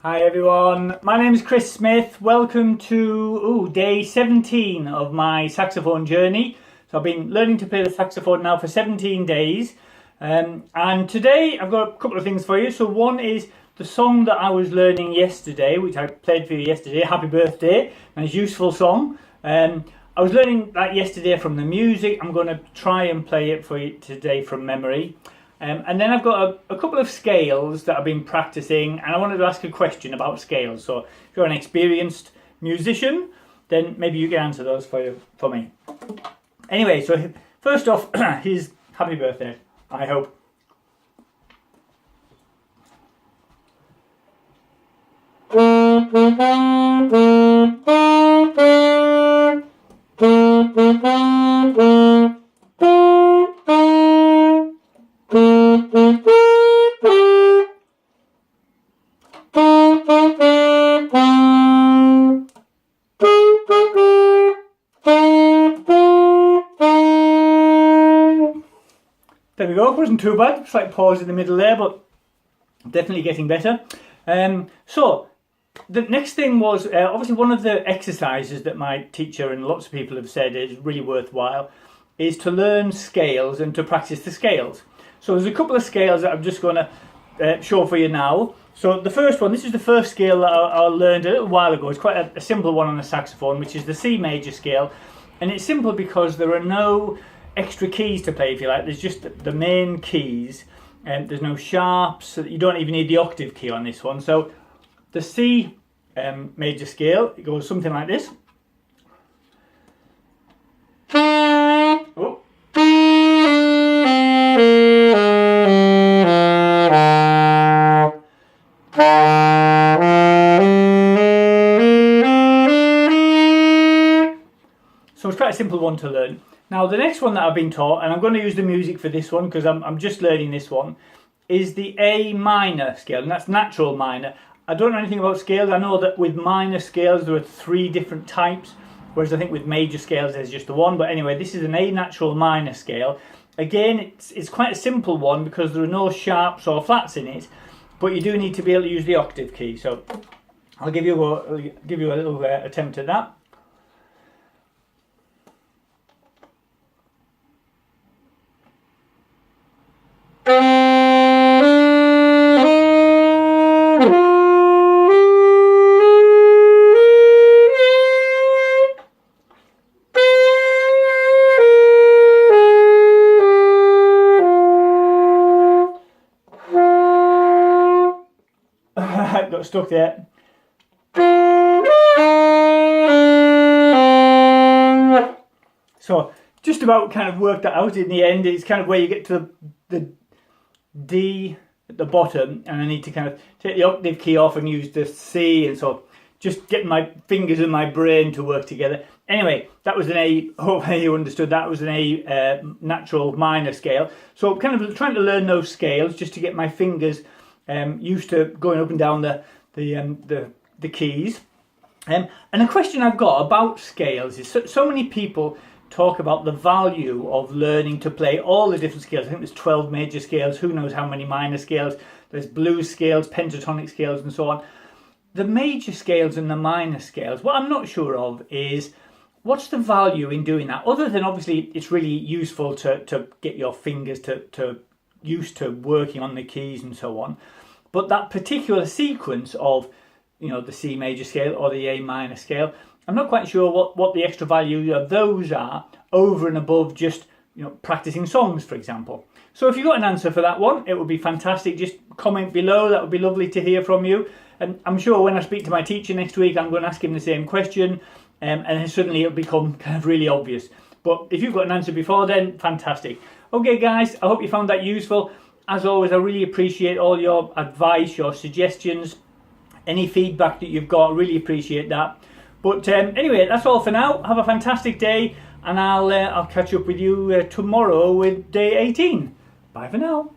Hi everyone, my name is Chris Smith. Welcome to day 17 of my saxophone journey. So I've been learning to play the saxophone now for 17 days. And today I've got a couple of things for you. So one is the song that I was learning yesterday, which I played for you yesterday, Happy Birthday, nice useful song. I was learning that yesterday from the music. I'm going to try and play it for you today from memory. And then I've got a couple of scales that I've been practicing, and I wanted to ask a question about scales. So if you're an experienced musician, then maybe you can answer those for me. Anyway, so first off, here's Happy Birthday, I hope. There we go, wasn't too bad, slight pause in the middle there, but definitely getting better. So the next thing was, obviously one of the exercises that my teacher and lots of people have said is really worthwhile, is to learn scales and to practice the scales. So there's a couple of scales that I'm just going to show for you now. So the first one, this is the first scale that I learned a little while ago. It's quite a simple one on the saxophone, which is the C major scale. And it's simple because there are no extra keys to play, if you like. There's just the main keys, and there's no sharps, so you don't even need the octave key on this one. So the C major scale, it goes something like this. Oh. So it's quite a simple one to learn. Now the next one that I've been taught, and I'm going to use the music for this one because I'm just learning this one, is the A minor scale, and that's natural minor. I don't know anything about scales. I know that with minor scales there are 3 different types, whereas I think with major scales there's just the one. But anyway, this is an A natural minor scale. Again, it's quite a simple one because there are no sharps or flats in it, but you do need to be able to use the octave key. So I'll give you a little attempt at that. Got stuck there. So just about kind of worked that out in the end. It's kind of where you get to the D at the bottom, and I need to kind of take the octave key off and use the C, and so just getting my fingers and my brain to work together. Anyway, that was an A. Hopefully you understood that was an A natural minor scale. So kind of trying to learn those scales just to get my fingers used to going up and down the keys. And a question I've got about scales is so many people talk about the value of learning to play all the different scales. I think there's 12 major scales, who knows how many minor scales. There's blues scales, pentatonic scales, and so on. The major scales and the minor scales, what I'm not sure of is what's the value in doing that, other than obviously it's really useful to get your fingers to used to working on the keys and so on. But that particular sequence of, you know, the C major scale or the A minor scale, I'm not quite sure what the extra value of those are over and above just, you know, practicing songs, for example. So if you've got an answer for that one, it would be fantastic. Just comment below. That would be lovely to hear from you. And I'm sure when I speak to my teacher next week, I'm going to ask him the same question, and then suddenly it'll become kind of really obvious. But if you've got an answer before then, fantastic. Okay guys, I hope you found that useful. As always, I really appreciate all your advice, your suggestions, any feedback that you've got. I really appreciate that. But anyway, that's all for now. Have a fantastic day, and I'll catch up with you tomorrow with day 18. Bye for now.